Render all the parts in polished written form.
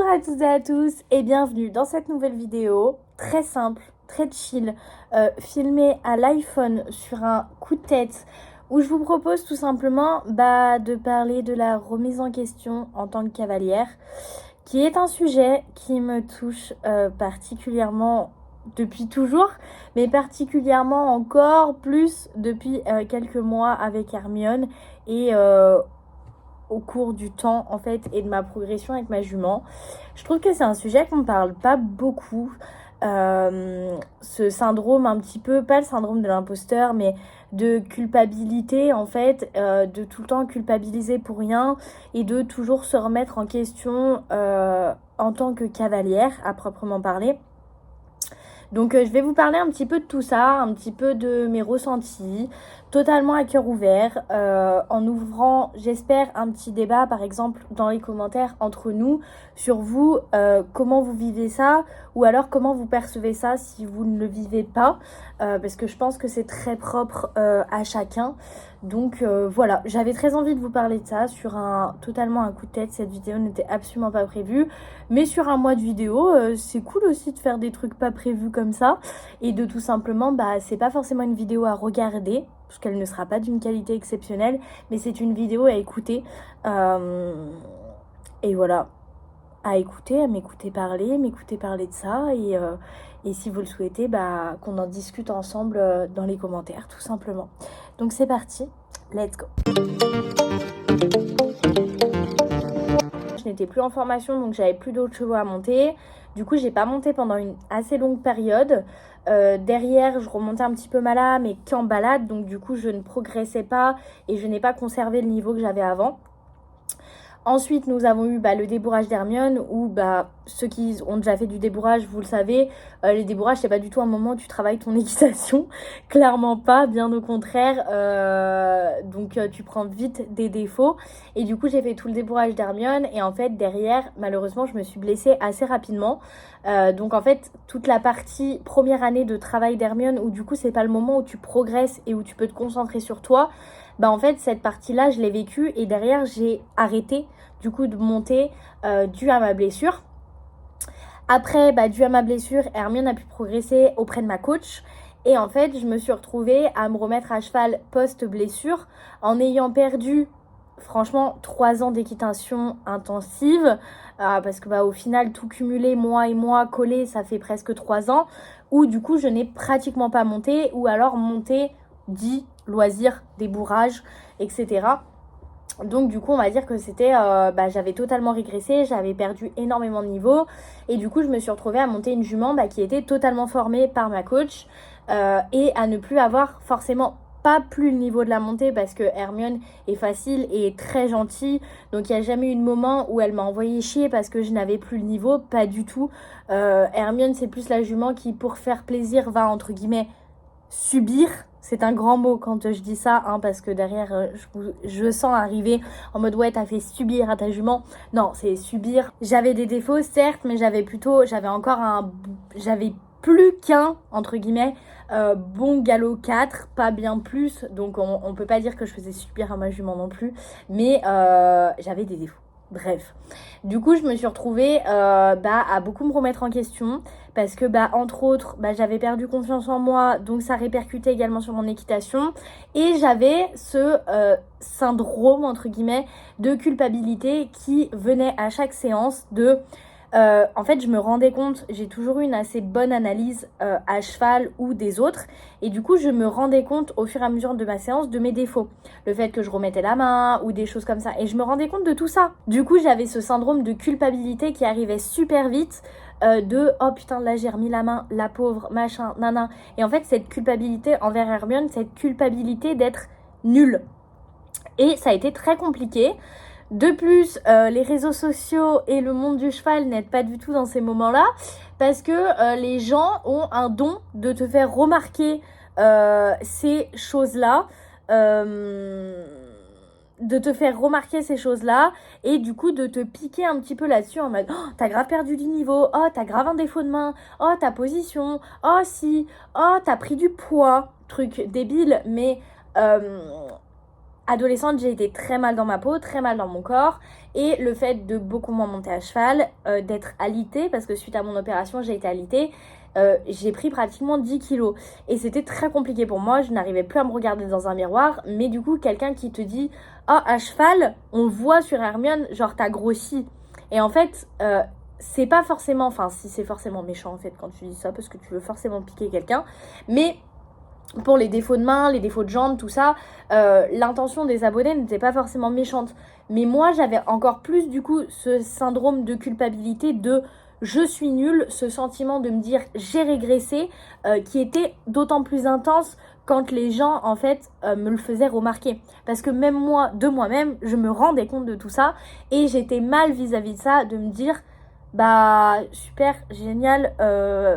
Bonjour à toutes et à tous et bienvenue dans cette nouvelle vidéo très simple, très chill, filmée à l'iPhone sur un coup de tête où je vous propose tout simplement de parler de la remise en question en tant que cavalière, qui est un sujet qui me touche particulièrement depuis toujours, mais particulièrement encore plus depuis quelques mois avec Hermione et au cours du temps en fait et de ma progression avec ma jument. Je trouve que c'est un sujet qu'on ne parle pas beaucoup. Ce syndrome un petit peu, pas le syndrome de l'imposteur, mais de culpabilité en fait, de tout le temps culpabiliser pour rien et de toujours se remettre en question en tant que cavalière à proprement parler. Donc je vais vous parler un petit peu de tout ça, un petit peu de mes ressentis, totalement à cœur ouvert, en ouvrant, j'espère, un petit débat par exemple dans les commentaires entre nous sur vous, comment vous vivez ça, ou alors comment vous percevez ça si vous ne le vivez pas, parce que je pense que c'est très propre à chacun. Donc voilà, j'avais très envie de vous parler de ça sur totalement un coup de tête. Cette vidéo n'était absolument pas prévue, mais sur un mois de vidéo, c'est cool aussi de faire des trucs pas prévus comme ça et de tout simplement, c'est pas forcément une vidéo à regarder parce qu'elle ne sera pas d'une qualité exceptionnelle, mais c'est une vidéo à écouter et voilà, à écouter, à m'écouter parler de ça et si vous le souhaitez, qu'on en discute ensemble dans les commentaires tout simplement. Donc c'est parti, let's go. Je n'étais plus en formation, donc j'avais plus d'autres chevaux à monter. Du coup, j'ai pas monté pendant une assez longue période. Derrière, je remontais un petit peu ma lame, mais qu'en balade, donc du coup, je ne progressais pas et je n'ai pas conservé le niveau que j'avais avant. Ensuite, nous avons eu le débourrage d'Hermione où ceux qui ont déjà fait du débourrage, vous le savez, les débourrages, c'est pas du tout un moment où tu travailles ton équitation. Clairement pas, bien au contraire. Donc, tu prends vite des défauts. Et du coup, j'ai fait tout le débourrage d'Hermione. Et en fait, derrière, malheureusement, je me suis blessée assez rapidement. Donc, en fait, toute la partie première année de travail d'Hermione où du coup, c'est pas le moment où tu progresses et où tu peux te concentrer sur toi. En fait, cette partie-là, je l'ai vécue et derrière, j'ai arrêté du coup de monter dû à ma blessure. Après, dû à ma blessure, Hermione a pu progresser auprès de ma coach. Et en fait, je me suis retrouvée à me remettre à cheval post-blessure en ayant perdu, franchement, 3 ans d'équitation intensive. Parce que au final, tout cumulé, mois et mois collés, ça fait presque 3 ans. Où du coup, je n'ai pratiquement pas monté ou alors monté 10 loisirs, débourrage, etc. Donc du coup on va dire que c'était j'avais totalement régressé, j'avais perdu énormément de niveau et du coup je me suis retrouvée à monter une jument qui était totalement formée par ma coach et à ne plus avoir forcément pas plus le niveau de la montée parce que Hermione est facile et très gentille, donc il n'y a jamais eu de moment où elle m'a envoyé chier parce que je n'avais plus le niveau, pas du tout. Hermione c'est plus la jument qui pour faire plaisir va entre guillemets subir. C'est un grand mot quand je dis ça, parce que derrière, je sens arriver en mode ouais, t'as fait subir à ta jument. Non, c'est subir. J'avais des défauts, certes, mais j'avais plus qu'un, entre guillemets, bon galop 4, pas bien plus. Donc on peut pas dire que je faisais subir à ma jument non plus, mais j'avais des défauts. Bref, du coup je me suis retrouvée à beaucoup me remettre en question parce que entre autres j'avais perdu confiance en moi, donc ça répercutait également sur mon équitation et j'avais ce syndrome entre guillemets de culpabilité qui venait à chaque séance de en fait je me rendais compte, j'ai toujours eu une assez bonne analyse à cheval ou des autres et du coup je me rendais compte au fur et à mesure de ma séance de mes défauts, le fait que je remettais la main ou des choses comme ça et je me rendais compte de tout ça. Du coup j'avais ce syndrome de culpabilité qui arrivait super vite de oh putain là j'ai remis la main, la pauvre machin nana, et en fait cette culpabilité envers Hermione, cette culpabilité d'être nulle, et ça a été très compliqué. De plus, les réseaux sociaux et le monde du cheval n'aident pas du tout dans ces moments-là parce que les gens ont un don de te faire remarquer ces choses-là, et du coup de te piquer un petit peu là-dessus en mode oh, t'as grave perdu du niveau, oh t'as grave un défaut de main, oh ta position, oh si, oh t'as pris du poids, truc débile, mais adolescente, j'ai été très mal dans ma peau, très mal dans mon corps. Et le fait de beaucoup moins monter à cheval, d'être alitée, parce que suite à mon opération, j'ai été alitée, j'ai pris pratiquement 10 kilos. Et c'était très compliqué pour moi, je n'arrivais plus à me regarder dans un miroir. Mais du coup, quelqu'un qui te dit « Oh, à cheval, on voit sur Hermione, genre t'as grossi ». Et en fait, c'est pas forcément... Enfin, si c'est forcément méchant en fait quand tu dis ça, parce que tu veux forcément piquer quelqu'un. Mais... pour les défauts de main, les défauts de jambes, tout ça, l'intention des abonnés n'était pas forcément méchante. Mais moi, j'avais encore plus, du coup, ce syndrome de culpabilité de je suis nulle, ce sentiment de me dire j'ai régressé, qui était d'autant plus intense quand les gens, en fait, me le faisaient remarquer. Parce que même moi, de moi-même, je me rendais compte de tout ça et j'étais mal vis-à-vis de ça, de me dire... bah super, génial,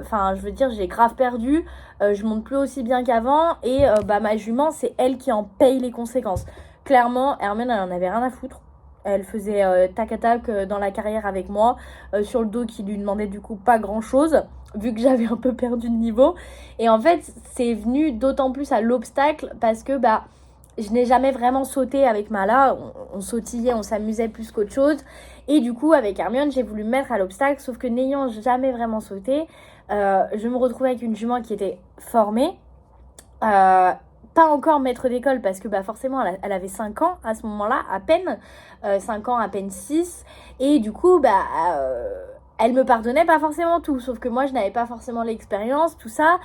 enfin je veux dire j'ai grave perdu, je monte plus aussi bien qu'avant et bah ma jument c'est elle qui en paye les conséquences. Clairement Hermione elle en avait rien à foutre, elle faisait tac à tac dans la carrière avec moi, sur le dos qui lui demandait du coup pas grand chose vu que j'avais un peu perdu de niveau. Et en fait c'est venu d'autant plus à l'obstacle parce que bah je n'ai jamais vraiment sauté avec Mala, on sautillait, on s'amusait plus qu'autre chose. Et du coup, avec Hermione, j'ai voulu me mettre à l'obstacle, sauf que n'ayant jamais vraiment sauté, je me retrouvais avec une jument qui était formée, pas encore maître d'école, parce que bah, forcément, elle avait 5 ans à ce moment-là, à peine, 5 ans, à peine 6. Et du coup, bah... elle me pardonnait pas forcément tout, sauf que moi je n'avais pas forcément l'expérience, tout ça,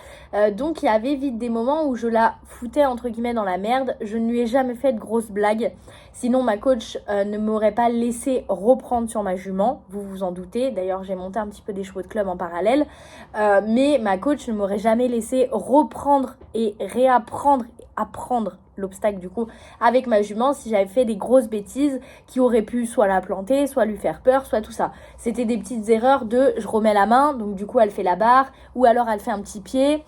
donc il y avait vite des moments où je la foutais entre guillemets dans la merde. Je ne lui ai jamais fait de grosses blagues, sinon ma coach ne m'aurait pas laissé reprendre sur ma jument, vous vous en doutez. D'ailleurs j'ai monté un petit peu des chevaux de club en parallèle, mais ma coach ne m'aurait jamais laissé reprendre et réapprendre, apprendre l'obstacle du coup avec ma jument si j'avais fait des grosses bêtises qui auraient pu soit la planter, soit lui faire peur, soit tout ça. C'était des petites erreurs de je remets la main, donc du coup elle fait la barre, ou alors elle fait un petit pied,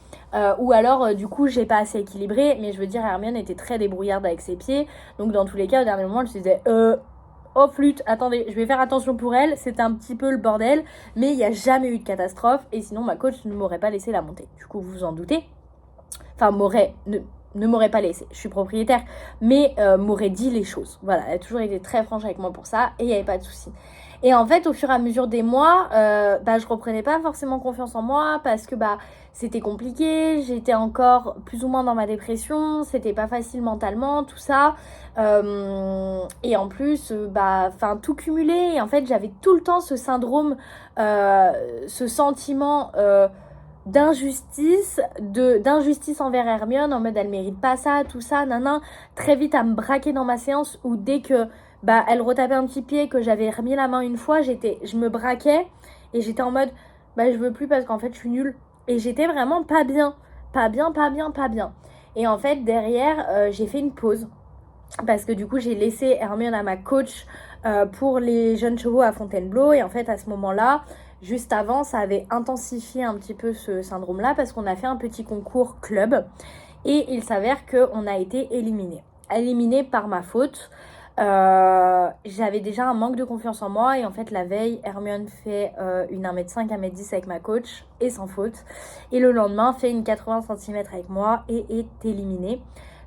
ou alors du coup j'ai pas assez équilibré. Mais je veux dire Hermione était très débrouillarde avec ses pieds, donc dans tous les cas au dernier moment elle se disait oh flûte, attendez, je vais faire attention pour elle, c'était un petit peu le bordel, mais il n'y a jamais eu de catastrophe, et sinon ma coach ne m'aurait pas laissé la monter. Du coup vous vous en doutez, enfin ne m'aurait pas laissé, je suis propriétaire, mais m'aurait dit les choses. Voilà, elle a toujours été très franche avec moi pour ça et il n'y avait pas de souci. Et en fait, au fur et à mesure des mois, bah, je reprenais pas forcément confiance en moi parce que bah, c'était compliqué, j'étais encore plus ou moins dans ma dépression, c'était pas facile mentalement, tout ça. Et en plus, bah, tout cumulé. Et en fait, j'avais tout le temps ce syndrome, ce sentiment... d'injustice envers Hermione, en mode elle mérite pas ça, tout ça, nanan, très vite à me braquer dans ma séance où dès que bah elle retapait un petit pied, que j'avais remis la main une fois, je me braquais et j'étais en mode bah je veux plus parce qu'en fait je suis nulle. Et j'étais vraiment pas bien. Pas bien, pas bien, pas bien. Et en fait derrière j'ai fait une pause parce que du coup j'ai laissé Hermione à ma coach pour les jeunes chevaux à Fontainebleau. Et en fait à ce moment-là, juste avant, ça avait intensifié un petit peu ce syndrome-là parce qu'on a fait un petit concours club et il s'avère qu'on a été éliminé par ma faute. J'avais déjà un manque de confiance en moi et en fait la veille Hermione fait une 1m5, 1m10 avec ma coach et sans faute, et le lendemain fait une 80 cm avec moi et est éliminée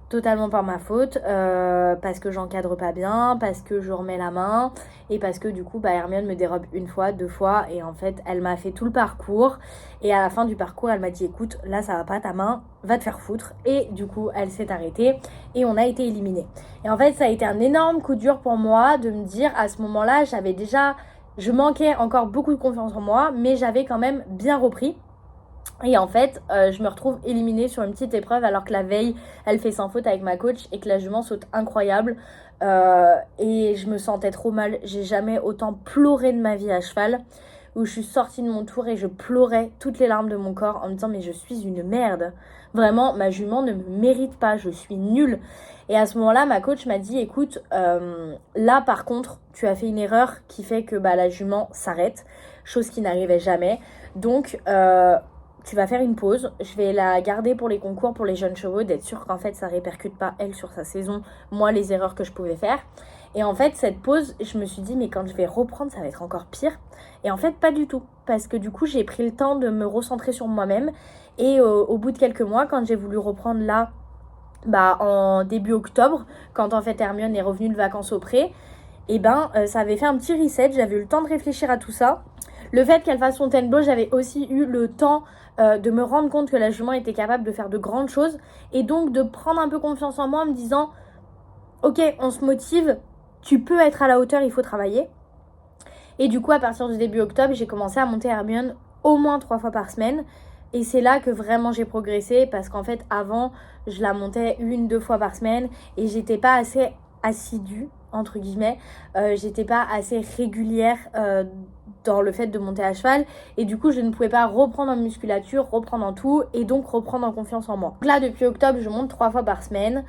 totalement par ma faute, parce que j'encadre pas bien, parce que je remets la main et parce que du coup bah, Hermione me dérobe une fois, 2 fois et en fait elle m'a fait tout le parcours et à la fin du parcours elle m'a dit écoute là ça va pas ta main, va te faire foutre, et du coup elle s'est arrêtée et on a été éliminés. Et en fait ça a été un énorme coup dur pour moi de me dire à ce moment-là je manquais encore beaucoup de confiance en moi mais j'avais quand même bien repris. Et en fait, je me retrouve éliminée sur une petite épreuve alors que la veille, elle fait sans faute avec ma coach et que la jument saute incroyable. Et je me sentais trop mal. J'ai jamais autant pleuré de ma vie à cheval, où je suis sortie de mon tour et je pleurais toutes les larmes de mon corps en me disant mais je suis une merde. Vraiment, ma jument ne me mérite pas, je suis nulle. Et à ce moment-là, ma coach m'a dit écoute, là par contre, tu as fait une erreur qui fait que bah, la jument s'arrête, chose qui n'arrivait jamais. Donc... tu vas faire une pause, je vais la garder pour les concours, pour les jeunes chevaux, d'être sûre qu'en fait ça répercute pas elle sur sa saison, moi les erreurs que je pouvais faire. Et en fait cette pause, je me suis dit mais quand je vais reprendre ça va être encore pire. Et en fait pas du tout, parce que du coup j'ai pris le temps de me recentrer sur moi-même. Et au bout de quelques mois, quand j'ai voulu reprendre là en début octobre, quand en fait Hermione est revenue de vacances au pré, et ça avait fait un petit reset, j'avais eu le temps de réfléchir à tout ça. Le fait qu'elle fasse Fontainebleau, j'avais aussi eu le temps de me rendre compte que la jument était capable de faire de grandes choses, et donc de prendre un peu confiance en moi en me disant ok, on se motive, tu peux être à la hauteur, il faut travailler. Et du coup, à partir du début octobre, j'ai commencé à monter Hermione au moins 3 fois par semaine. Et c'est là que vraiment j'ai progressé parce qu'en fait, avant, je la montais 1-2 fois par semaine et j'étais pas assez assidue, entre guillemets. J'étais pas assez régulière dans le fait de monter à cheval. Et du coup, je ne pouvais pas reprendre en musculature, reprendre en tout et donc reprendre en confiance en moi. Donc là, depuis octobre, je monte 3 fois par semaine.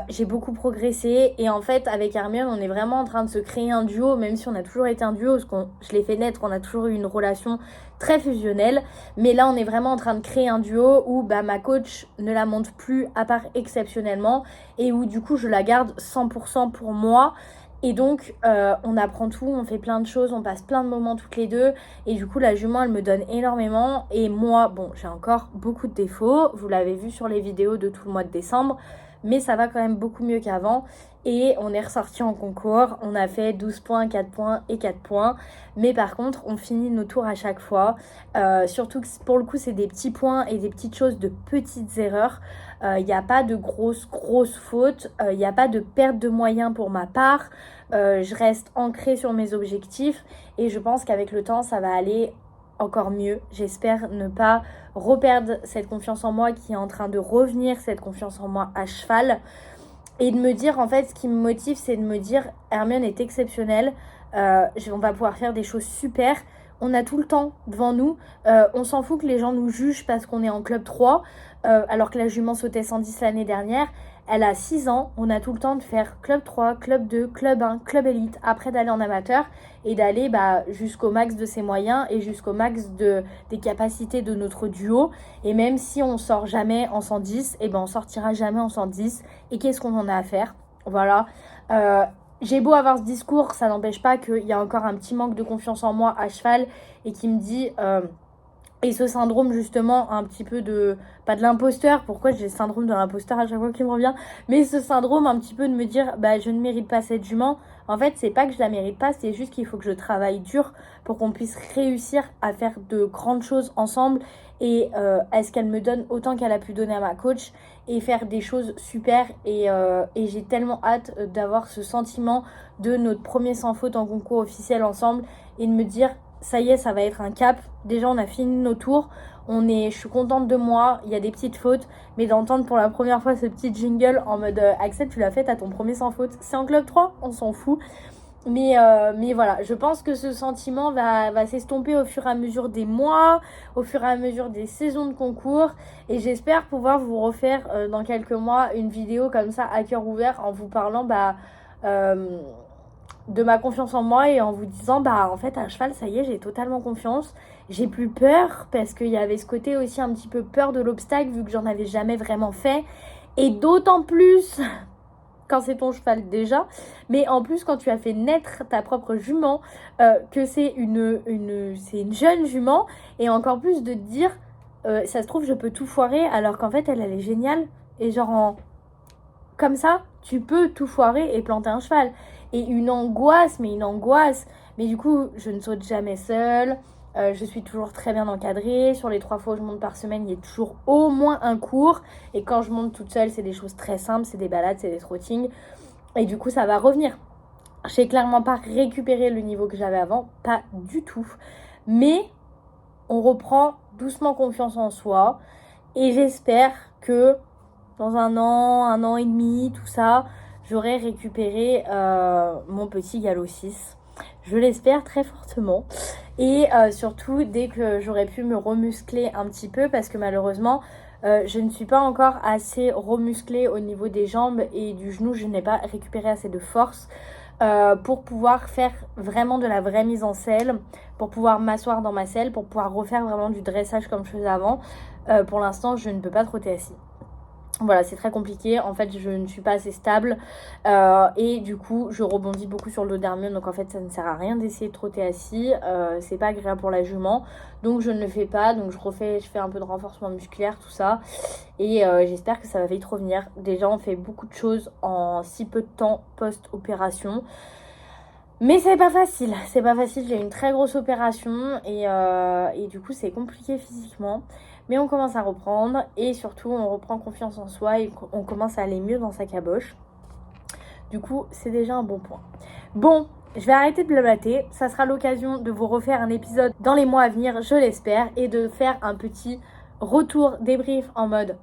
J'ai beaucoup progressé et en fait avec Hermione on est vraiment en train de se créer un duo, même si on a toujours été un duo parce que je l'ai fait naître, on a toujours eu une relation très fusionnelle, mais là on est vraiment en train de créer un duo où ma coach ne la monte plus à part exceptionnellement et où du coup je la garde 100% pour moi. Et donc on apprend tout, on fait plein de choses, on passe plein de moments toutes les deux et du coup la jument elle me donne énormément et moi bon j'ai encore beaucoup de défauts, vous l'avez vu sur les vidéos de tout le mois de décembre, mais ça va quand même beaucoup mieux qu'avant et on est ressorti en concours, on a fait 12 points, 4 points et 4 points, mais par contre on finit nos tours à chaque fois, surtout que pour le coup c'est des petits points et des petites choses, de petites erreurs, il n'y a pas de grosses fautes, il n'y a pas de perte de moyens pour ma part, je reste ancrée sur mes objectifs et je pense qu'avec le temps ça va aller encore mieux. J'espère ne pas reperdre cette confiance en moi qui est en train de revenir, cette confiance en moi à cheval. Et de me dire, en fait, ce qui me motive, c'est de me dire, Hermione est exceptionnelle, on va pouvoir faire des choses super. On a tout le temps devant nous. On s'en fout que les gens nous jugent parce qu'on est en club 3, alors que la jument sautait 110 l'année dernière. Elle a 6 ans, on a tout le temps de faire club 3, club 2, club 1, club élite, après d'aller en amateur et d'aller jusqu'au max de ses moyens et jusqu'au max des capacités de notre duo. Et même si on sort jamais en 110, on sortira jamais en 110. Et qu'est-ce qu'on en a à faire? Voilà. J'ai beau avoir ce discours, ça n'empêche pas qu'il y a encore un petit manque de confiance en moi à cheval et qui me dit... et ce syndrome justement un petit peu pas de l'imposteur, pourquoi j'ai le syndrome de l'imposteur à chaque fois qu'il me revient, mais ce syndrome un petit peu de me dire je ne mérite pas cette jument. En fait c'est pas que je la mérite pas, c'est juste qu'il faut que je travaille dur pour qu'on puisse réussir à faire de grandes choses ensemble et à ce qu'elle me donne autant qu'elle a pu donner à ma coach et faire des choses super et j'ai tellement hâte d'avoir ce sentiment de notre premier sans faute en concours officiel ensemble et de me dire ça y est, ça va être un cap. Déjà, on a fini nos tours. Je suis contente de moi. Il y a des petites fautes. Mais d'entendre pour la première fois ce petit jingle en mode Axel, tu l'as fait, t'as ton premier sans faute. C'est en club 3, on s'en fout. Mais voilà, je pense que ce sentiment va s'estomper au fur et à mesure des mois, au fur et à mesure des saisons de concours. Et j'espère pouvoir vous refaire dans quelques mois une vidéo comme ça à cœur ouvert en vous parlant de ma confiance en moi et en vous disant en fait à cheval ça y est j'ai totalement confiance, j'ai plus peur parce qu'il y avait ce côté aussi un petit peu peur de l'obstacle vu que j'en avais jamais vraiment fait et d'autant plus quand c'est ton cheval déjà, mais en plus quand tu as fait naître ta propre jument, que c'est c'est une jeune jument et encore plus de te dire ça se trouve je peux tout foirer alors qu'en fait elle est géniale et genre comme ça tu peux tout foirer et planter un cheval. Et une angoisse, mais du coup je ne saute jamais seule, je suis toujours très bien encadrée, sur les 3 fois où je monte par semaine il y a toujours au moins un cours, et quand je monte toute seule c'est des choses très simples, c'est des balades, c'est des trottings, et du coup ça va revenir. J'ai clairement pas récupéré le niveau que j'avais avant, pas du tout, mais on reprend doucement confiance en soi, et j'espère que dans un an et demi, tout ça, j'aurai récupéré mon petit galop 6. Je l'espère très fortement. Et surtout, dès que j'aurai pu me remuscler un petit peu, parce que malheureusement, je ne suis pas encore assez remusclée au niveau des jambes et du genou. Je n'ai pas récupéré assez de force pour pouvoir faire vraiment de la vraie mise en selle, pour pouvoir m'asseoir dans ma selle, pour pouvoir refaire vraiment du dressage comme je faisais avant. Pour l'instant, je ne peux pas trotter assis. Voilà, c'est très compliqué. En fait, je ne suis pas assez stable. Et du coup, je rebondis beaucoup sur le dos dermium. Donc, en fait, ça ne sert à rien d'essayer de trotter assis. C'est pas agréable pour la jument. Donc, je ne le fais pas. Donc, je fais un peu de renforcement musculaire, tout ça. Et j'espère que ça va vite revenir. Déjà, on fait beaucoup de choses en si peu de temps post-opération. Mais c'est pas facile. C'est pas facile. J'ai eu une très grosse opération. Et du coup, c'est compliqué physiquement. Mais on commence à reprendre et surtout on reprend confiance en soi et on commence à aller mieux dans sa caboche. Du coup, c'est déjà un bon point. Bon, je vais arrêter de blablater. Ça sera l'occasion de vous refaire un épisode dans les mois à venir, je l'espère, et de faire un petit retour débrief en mode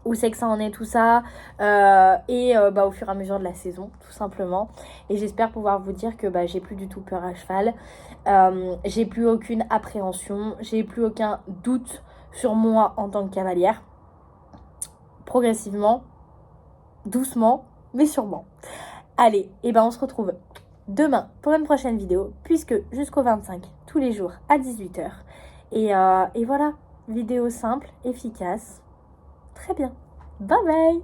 où c'est que ça en est tout ça au fur et à mesure de la saison tout simplement. Et j'espère pouvoir vous dire que j'ai plus du tout peur à cheval, j'ai plus aucune appréhension, j'ai plus aucun doute sur moi en tant que cavalière. Progressivement, doucement, mais sûrement. Allez, et on se retrouve demain pour une prochaine vidéo, puisque jusqu'au 25, tous les jours à 18h. Et voilà, vidéo simple, efficace. Très bien. Bye bye.